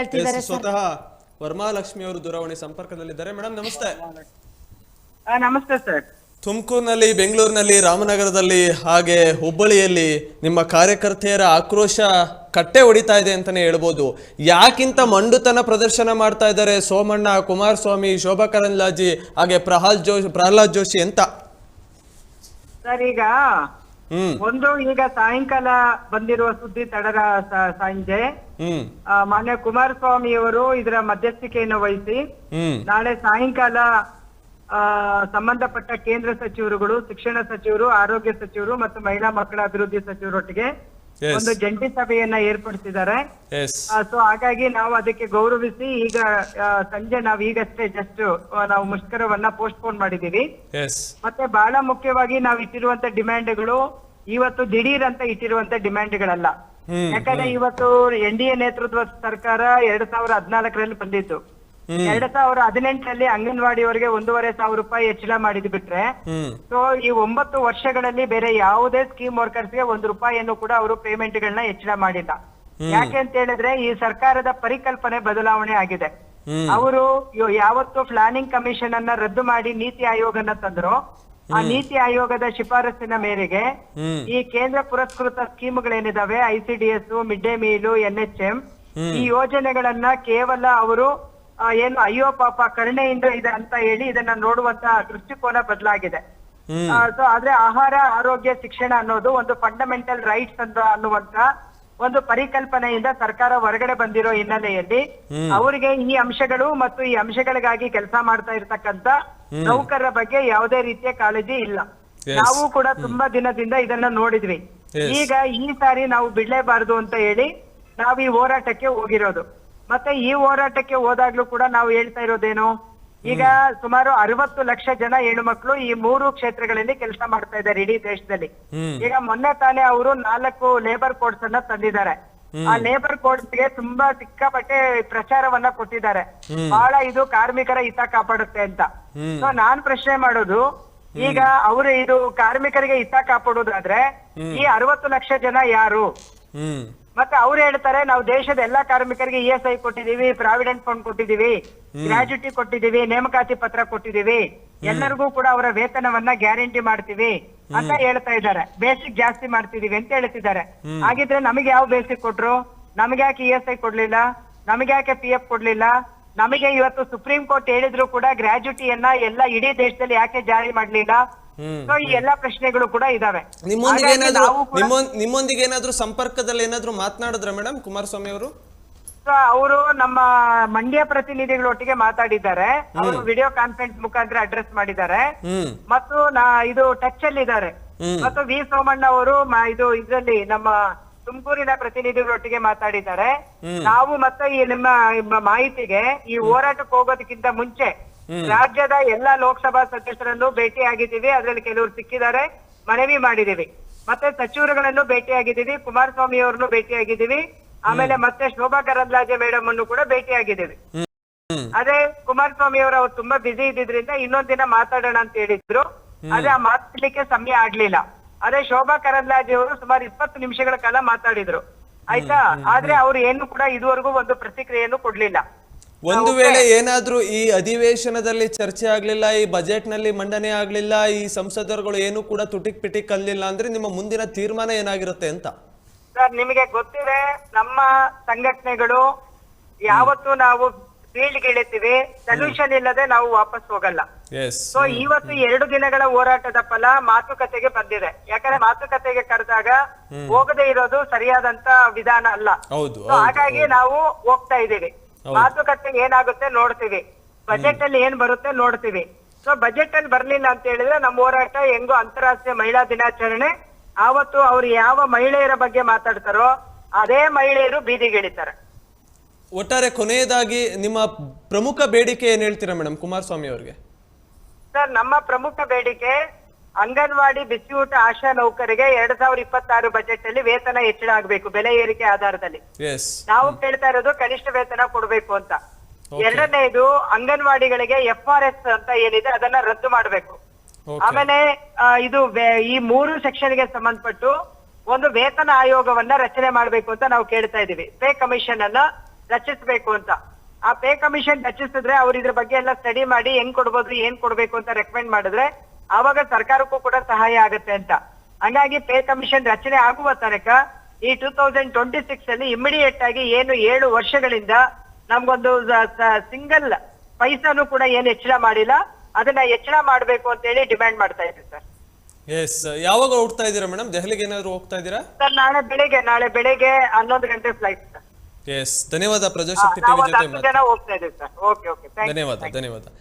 ಹೇಳ್ತಿದ್ದಾರೆ ಸ್ವತಃ ವರ್ಮಾಲಕ್ಷ್ಮಿ ಅವರು ದೂರವಾಣಿ ಸಂಪರ್ಕದಲ್ಲಿದ್ದಾರೆ. ಮೇಡಮ್ ನಮಸ್ತೆ. ನಮಸ್ತೆ ಸರ್. ತುಮಕೂರಿನಲ್ಲಿ, ಬೆಂಗಳೂರಿನಲ್ಲಿ, ರಾಮನಗರದಲ್ಲಿ ಹಾಗೆ ಹುಬ್ಬಳ್ಳಿಯಲ್ಲಿ ನಿಮ್ಮ ಕಾರ್ಯಕರ್ತೆಯರ ಆಕ್ರೋಶ ಕಟ್ಟೆ ಹೊಡಿತಾ ಇದೆ ಅಂತಾನೆ ಹೇಳ್ಬೋದು. ಯಾಕಿಂತ ಮಂಡುತನ ಪ್ರದರ್ಶನ ಮಾಡ್ತಾ ಇದ್ದಾರೆ ಸೋಮಣ್ಣ, ಕುಮಾರಸ್ವಾಮಿ, ಶೋಭಾ ಕರಂದ್ಲಾಜೆ ಹಾಗೆ ಪ್ರಹ್ಲಾದ್ ಜೋಶಿ ಅಂತ ಸರ್? ಈಗ ಒಂದು ಈಗ ಸಾಯಂಕಾಲ ಬಂದಿರುವ ಸುದ್ದಿ ತಡರ ಸಂಜೆ ಮಾನ್ಯ ಕುಮಾರಸ್ವಾಮಿ ಅವರು ಇದರ ಮಧ್ಯಸ್ಥಿಕೆಯನ್ನು ವಹಿಸಿ ನಾಳೆ ಸಾಯಂಕಾಲ ಸಂಬಂಧಪಟ್ಟ ಕೇಂದ್ರ ಸಚಿವರುಗಳು, ಶಿಕ್ಷಣ ಸಚಿವರು, ಆರೋಗ್ಯ ಸಚಿವರು ಮತ್ತು ಮಹಿಳಾ ಮಕ್ಕಳ ಅಭಿವೃದ್ಧಿ ಸಚಿವರೊಟ್ಟಿಗೆ ಒಂದು ಜಂಟಿ ಸಭೆಯನ್ನ ಏರ್ಪಡಿಸಿದ್ದಾರೆ. ಸೊ ಹಾಗಾಗಿ ನಾವು ಅದಕ್ಕೆ ಗೌರವಿಸಿ ಈಗ ಸಂಜೆ ನಾವು ಈಗಷ್ಟೇ ಜಸ್ಟ್ ನಾವು ಮುಷ್ಕರವನ್ನ ಪೋಸ್ಟ್ಪೋನ್ ಮಾಡಿದೀವಿ. ಮತ್ತೆ ಬಹಳ ಮುಖ್ಯವಾಗಿ ನಾವು ಇಟ್ಟಿರುವಂತ ಡಿಮ್ಯಾಂಡ್ಗಳು ಇವತ್ತು ದಿಢೀರ್ ಅಂತ ಇಟ್ಟಿರುವಂತ ಡಿಮ್ಯಾಂಡ್ಗಳಲ್ಲ. ಯಾಕಂದ್ರೆ ಇವತ್ತು NDA ನೇತೃತ್ವದ ಸರ್ಕಾರ 2014ರಲ್ಲಿ ಬಂದಿತ್ತು. 2018ರಲ್ಲಿ ಅಂಗನವಾಡಿಯವರಿಗೆ 1,500 ರೂಪಾಯಿ ಹೆಚ್ಚಳ ಮಾಡಿದ್ ಬಿಟ್ರೆ, ಸೊ ಈ 9 ವರ್ಷಗಳಲ್ಲಿ ಬೇರೆ ಯಾವುದೇ ಸ್ಕೀಮ್ ವರ್ಕರ್ಸ್ಗೆ 1 ರೂಪಾಯಿಯನ್ನು ಕೂಡ ಅವರು ಪೇಮೆಂಟ್ ಗಳನ್ನ ಹೆಚ್ಚಳ ಮಾಡಿಲ್ಲ. ಯಾಕೆ ಅಂತ ಹೇಳಿದ್ರೆ ಈ ಸರ್ಕಾರದ ಪರಿಕಲ್ಪನೆ ಬದಲಾವಣೆ ಆಗಿದೆ. ಅವರು ಯಾವತ್ತು ಪ್ಲಾನಿಂಗ್ ಕಮಿಷನ್ ಅನ್ನ ರದ್ದು ಮಾಡಿ ನೀತಿ ಆಯೋಗನ ತಂದ್ರು, ಆ ನೀತಿ ಆಯೋಗದ ಶಿಫಾರಸ್ಸಿನ ಮೇರೆಗೆ ಈ ಕೇಂದ್ರ ಪುರಸ್ಕೃತ ಸ್ಕೀಮ್ಗಳೇನಿದಾವೆ, ICDS, mid day meal, NHM, ಈ ಯೋಜನೆಗಳನ್ನ ಕೇವಲ ಅವರು ಏನು ಅಯ್ಯೋ ಪಾಪ ಕರುಣೆಯಿಂದ ಇದೆ ಅಂತ ಹೇಳಿ ಇದನ್ನ ನೋಡುವಂತ ದೃಷ್ಟಿಕೋನ ಬದಲಾಗಿದೆ. ಸೊ ಆದ್ರೆ ಆಹಾರ, ಆರೋಗ್ಯ, ಶಿಕ್ಷಣ ಅನ್ನೋದು ಒಂದು ಫಂಡಮೆಂಟಲ್ ರೈಟ್ಸ್ ಅಂತ ಅನ್ನುವಂತ ಒಂದು ಪರಿಕಲ್ಪನೆಯಿಂದ ಸರ್ಕಾರ ಹೊರಗಡೆ ಬಂದಿರೋ ಹಿನ್ನೆಲೆಯಲ್ಲಿ ಅವರಿಗೆ ಈ ಅಂಶಗಳು ಮತ್ತು ಈ ಅಂಶಗಳಿಗಾಗಿ ಕೆಲಸ ಮಾಡ್ತಾ ಇರ್ತಕ್ಕಂತ ನೌಕರರ ಬಗ್ಗೆ ಯಾವುದೇ ರೀತಿಯ ಕಾಳಜಿ ಇಲ್ಲ. ನಾವು ಕೂಡ ತುಂಬಾ ದಿನದಿಂದ ಇದನ್ನ ನೋಡಿದ್ವಿ. ಈಗ ಈ ಸಾರಿ ನಾವು ಬಿಡ್ಲೇಬಾರದು ಅಂತ ಹೇಳಿ ನಾವು ಈ ಹೋರಾಟಕ್ಕೆ ಹೋಗಿರೋದು. ಮತ್ತೆ ಈ ಹೋರಾಟಕ್ಕೆ ಹೋದಾಗ್ಲೂ ಕೂಡ ನಾವು ಹೇಳ್ತಾ ಇರೋದೇನು, ಈಗ ಸುಮಾರು 60 ಲಕ್ಷ ಜನ ಹೆಣ್ಣು ಮಕ್ಕಳು ಈ 3 ಕ್ಷೇತ್ರಗಳಲ್ಲಿ ಕೆಲಸ ಮಾಡ್ತಾ ಇದ್ದಾರೆ ಇಡೀ ದೇಶದಲ್ಲಿ. ಈಗ ಮೊನ್ನೆ ತಾನೇ ಅವರು 4 ಲೇಬರ್ ಕೋಡ್ಸ್ ಅನ್ನ ತಂದಿದ್ದಾರೆ. ಆ ಲೇಬರ್ ಕೋಡ್ಸ್ ಗೆ ತುಂಬಾ ಸಿಕ್ಕಾಪಟ್ಟೆ ಪ್ರಚಾರವನ್ನ ಕೊಟ್ಟಿದ್ದಾರೆ, ಬಹಳ ಇದು ಕಾರ್ಮಿಕರ ಹಿತ ಕಾಪಾಡುತ್ತೆ ಅಂತ. ಸೊ ನಾನ್ ಪ್ರಶ್ನೆ ಮಾಡೋದು, ಈಗ ಅವರು ಇದು ಕಾರ್ಮಿಕರಿಗೆ ಹಿತ ಕಾಪಾಡೋದಾದ್ರೆ ಈ 60 ಲಕ್ಷ ಜನ ಯಾರು? ಮತ್ತೆ ಅವ್ರು ಹೇಳ್ತಾರೆ ನಾವು ದೇಶದ ಎಲ್ಲಾ ಕಾರ್ಮಿಕರಿಗೆ ESI ಕೊಟ್ಟಿದೀವಿ, ಪ್ರಾವಿಡೆಂಟ್ ಫಂಡ್ ಕೊಟ್ಟಿದೀವಿ, ಗ್ರಾಜ್ಯುಟಿ ಕೊಟ್ಟಿದೀವಿ, ನೇಮಕಾತಿ ಪತ್ರ ಕೊಟ್ಟಿದೀವಿ, ಎಲ್ಲರಿಗೂ ಕೂಡ ಅವರ ವೇತನವನ್ನ ಗ್ಯಾರಂಟಿ ಮಾಡ್ತೀವಿ ಅಂತ ಹೇಳ್ತಾ ಇದ್ದಾರೆ. ಬೇಸಿಕ್ ಜಾಸ್ತಿ ಮಾಡ್ತಿದೀವಿ ಅಂತ ಹೇಳ್ತಿದ್ದಾರೆ. ಹಾಗಿದ್ರೆ ನಮಗೆ ಯಾವ ಬೇಸಿಕ್ ಕೊಟ್ರು? ನಮಗೆ ಯಾಕೆ ESI ಕೊಡ್ಲಿಲ್ಲ? ನಮಗೆ ಯಾಕೆ PF ಕೊಡ್ಲಿಲ್ಲ? ನಮಗೆ ಇವತ್ತು ಸುಪ್ರೀಂ ಕೋರ್ಟ್ ಹೇಳಿದ್ರು ಕೂಡ ಗ್ರಾಜ್ಯುಟಿಯನ್ನ ಎಲ್ಲ ಇಡೀ ದೇಶದಲ್ಲಿ ಯಾಕೆ ಜಾರಿ ಮಾಡ್ಲಿಲ್ಲ? ಸೊ ಈ ಎಲ್ಲಾ ಪ್ರಶ್ನೆಗಳು ಕೂಡ ಇದಾವೆ. ನಿಮ್ಮೊಂದಿಗೆ ಏನಾದ್ರು ಸಂಪರ್ಕದಲ್ಲಿ ಏನಾದ್ರು ಮಾತನಾಡಿದ್ರ ಮೇಡಮ್ ಕುಮಾರಸ್ವಾಮಿ ಅವರು? ಅವರು ನಮ್ಮ ಮಂಡ್ಯ ಪ್ರತಿನಿಧಿಗಳೊಟ್ಟಿಗೆ ಮಾತಾಡಿದ್ದಾರೆ. ಅವರು ವಿಡಿಯೋ ಕಾನ್ಫರೆನ್ಸ್ ಮುಖಾಂತರ ಅಡ್ರೆಸ್ ಮಾಡಿದ್ದಾರೆ ಮತ್ತು ಇದು ಟಚ್ ಅಲ್ಲಿ ಇದ್ದಾರೆ. ಮತ್ತು ವಿ ಸೋಮಣ್ಣ ಅವರು ಇದರಲ್ಲಿ ನಮ್ಮ ತುಮಕೂರಿನ ಪ್ರತಿನಿಧಿಗಳೊಟ್ಟಿಗೆ ಮಾತಾಡಿದ್ದಾರೆ. ನಾವು ಮತ್ತೆ ಈ ನಿಮ್ಮ ಮಾಹಿತಿಗೆ ಈ ಹೋರಾಟಕ್ಕೆ ಹೋಗೋದಕ್ಕಿಂತ ಮುಂಚೆ ರಾಜ್ಯದ ಎಲ್ಲಾ ಲೋಕಸಭಾ ಸದಸ್ಯರನ್ನು ಭೇಟಿ ಆಗಿದ್ದೀವಿ. ಅದ್ರಲ್ಲಿ ಕೆಲವರು ಸಿಕ್ಕಿದ್ದಾರೆ, ಮನವಿ ಮಾಡಿದೀವಿ. ಮತ್ತೆ ಸಚಿವರುಗಳನ್ನು ಭೇಟಿ ಆಗಿದ್ದೀವಿ, ಕುಮಾರಸ್ವಾಮಿ ಅವ್ರನ್ನು ಭೇಟಿ ಆಗಿದ್ದೀವಿ, ಆಮೇಲೆ ಮತ್ತೆ ಶೋಭಾ ಕರಂದ್ಲಾಜೆ ಮೇಡಮ್ ಅನ್ನು ಕೂಡ ಭೇಟಿ ಆಗಿದ್ದೀವಿ. ಅದೇ ಕುಮಾರಸ್ವಾಮಿ ಅವರು ತುಂಬಾ ಬಿಸಿ ಇದ್ದಿದ್ರಿಂದ ಇನ್ನೊಂದಿನ ಮಾತಾಡೋಣ ಅಂತ ಹೇಳಿದ್ರು. ಅದೇ ಆ ಮಾತಾಡ್ಲಿಕ್ಕೆ ಸಮಯ ಆಗ್ಲಿಲ್ಲ. ಅದೇ ಶೋಭಾ ಕರಂದ್ಲಾಜೆ ಅವರು ಸುಮಾರು 20 ನಿಮಿಷಗಳ ಕಾಲ ಮಾತಾಡಿದ್ರು, ಆಯ್ತಾ. ಆದ್ರೆ ಅವ್ರು ಏನು ಕೂಡ ಇದುವರೆಗೂ ಒಂದು ಪ್ರತಿಕ್ರಿಯೆಯನ್ನು ಕೊಡ್ಲಿಲ್ಲ. ಒಂದು ವೇಳೆ ಏನಾದ್ರೂ ಈ ಅಧಿವೇಶನದಲ್ಲಿ ಚರ್ಚೆ ಆಗ್ಲಿಲ್ಲ, ಈ ಬಜೆಟ್ ನಲ್ಲಿ ಮಂಡನೆ ಆಗ್ಲಿಲ್ಲ, ಈ ಸಂಸದರುಗಳು ಏನು ಕೂಡ ತುಟಿಕ್ ಪಿಟಿಕ್ ಅಲ್ಲಿಲ್ಲ ಅಂದ್ರೆ ನಿಮ್ಮ ಮುಂದಿನ ತೀರ್ಮಾನ ಏನಾಗಿರುತ್ತೆ ಅಂತ? ಸರ್ ನಿಮಗೆ ಗೊತ್ತಿದೆ, ನಮ್ಮ ಸಂಘಟನೆಗಳು ಯಾವತ್ತು ನಾವು ಫೀಲ್ಡ್ ಇಳಿತೀವಿ, ಸೊಲ್ಯೂಷನ್ ಇಲ್ಲದೆ ನಾವು ವಾಪಸ್ ಹೋಗಲ್ಲ. ಸೊ ಇವತ್ತು 2 ದಿನಗಳ ಹೋರಾಟದ ಫಲ ಮಾತುಕತೆಗೆ ಬಂದಿದೆ. ಯಾಕಂದ್ರೆ ಮಾತುಕತೆಗೆ ಕರೆದಾಗ ಹೋಗದೆ ಇರೋದು ಸರಿಯಾದಂತ ವಿಧಾನ ಅಲ್ಲ. ಹಾಗಾಗಿ ನಾವು ಹೋಗ್ತಾ ಇದ್ದೀವಿ. ಮಾತುಕತೆ ಏನಾಗುತ್ತೆ ನೋಡ್ತೀವಿ, ಬಜೆಟ್ ಅಲ್ಲಿ ಏನ್ ಬರುತ್ತೆ ನೋಡ್ತೀವಿ. ಸೊ ಬಜೆಟ್ ಅಲ್ಲಿ ಬರ್ಲಿಲ್ಲ ಅಂತ ಹೇಳಿದ್ರೆ ನಮ್ಮ ಹೋರಾಟ ಹೆಂಗೋ ಅಂತಾರಾಷ್ಟ್ರೀಯ ಮಹಿಳಾ ದಿನಾಚರಣೆ ಆವತ್ತು ಅವ್ರು ಯಾವ ಮಹಿಳೆಯರ ಬಗ್ಗೆ ಮಾತಾಡ್ತಾರೋ ಅದೇ ಮಹಿಳೆಯರು ಬೀದಿಗಿಳಿತಾರೆ. ಒಟ್ಟಾರೆ ಕೊನೆಯದಾಗಿ ನಿಮ್ಮ ಪ್ರಮುಖ ಬೇಡಿಕೆ ಏನ್ ಹೇಳ್ತೀರಾ ಮೇಡಮ್ ಕುಮಾರಸ್ವಾಮಿ ಅವರಿಗೆ? ಸರ್ ನಮ್ಮ ಪ್ರಮುಖ ಬೇಡಿಕೆ ಅಂಗನವಾಡಿ, ಬಿಸಿಯೂಟ, ಆಶಾ ನೌಕರಿಗೆ 2026 ಬಜೆಟ್ ಅಲ್ಲಿ ವೇತನ ಹೆಚ್ಚಳ ಆಗ್ಬೇಕು ಬೆಲೆ ಏರಿಕೆ ಆಧಾರದಲ್ಲಿ. ನಾವು ಕೇಳ್ತಾ ಇರೋದು ಕನಿಷ್ಠ ವೇತನ ಕೊಡ್ಬೇಕು ಅಂತ. ಎರಡನೇದು ಅಂಗನವಾಡಿಗಳಿಗೆ FRS ಅಂತ ಏನಿದೆ ಅದನ್ನ ರದ್ದು ಮಾಡ್ಬೇಕು. ಆಮೇಲೆ ಇದು ಈ 3 ಸೆಕ್ಷನ್ಗೆ ಸಂಬಂಧಪಟ್ಟು ಒಂದು ವೇತನ ಆಯೋಗವನ್ನ ರಚನೆ ಮಾಡ್ಬೇಕು ಅಂತ ನಾವು ಕೇಳ್ತಾ ಇದೀವಿ. ಪೇ ಕಮಿಷನ್ ಅನ್ನ ರಚಿಸಬೇಕು ಅಂತ. ಆ ಪೇ ಕಮಿಷನ್ ರಚಿಸಿದ್ರೆ ಅವ್ರು ಇದ್ರ ಬಗ್ಗೆ ಎಲ್ಲ ಸ್ಟಡಿ ಮಾಡಿ ಹೆಂಗ್ ಕೊಡ್ಬೋದು ಏನ್ ಕೊಡ್ಬೇಕು ಅಂತ ರೆಕಮೆಂಡ್ ಮಾಡಿದ್ರೆ ಆವಾಗ ಸರ್ಕಾರಕ್ಕೂ ಕೂಡ ಸಹಾಯ ಆಗುತ್ತೆ ಅಂತ. ಹಂಗಾಗಿ ಪೇ ಕಮಿಷನ್ ರಚನೆ ಆಗುವ ತನಕ ಈ 2026 ಅಲ್ಲಿ ಇಮಿಡಿಯೇಟ್ ಆಗಿ ಏನು 7 ವರ್ಷಗಳಿಂದ ನಮ್ಗೊಂದು ಸಿಂಗಲ್ ಪೈಸಾನು ಕೂಡ ಏನು ಹೆಚ್ಚಳ ಮಾಡಿಲ್ಲ, ಅದನ್ನ ಹೆಚ್ಚಳ ಮಾಡ್ಬೇಕು ಅಂತ ಹೇಳಿ ಡಿಮ್ಯಾಂಡ್ ಮಾಡ್ತಾ ಇದ್ದೀವಿ ಸರ್. ಎಸ್, ಯಾವಾಗ ಹೋಗ್ತಾ ಇದ್ದೀರಾ ಮೇಡಮ್? ದೆಹಲಿಗೆ ಏನಾದ್ರು ಹೋಗ್ತಾ ಇದ್ದೀರಾ ಸರ್? ನಾಳೆ ಬೆಳಿಗ್ಗೆ 11 ಗಂಟೆ ಫ್ಲೈಟ್ ಸರ್. ಎಸ್, ಧನ್ಯವಾದ ಪ್ರಜಾಶಕ್ತಿ ಟಿವಿ ಜೊತೆ ಜನ ಹೋಗ್ತಾ ಇದ್ದೀವಿ ಸರ್. Okay, thank you. ಧನ್ಯವಾದ.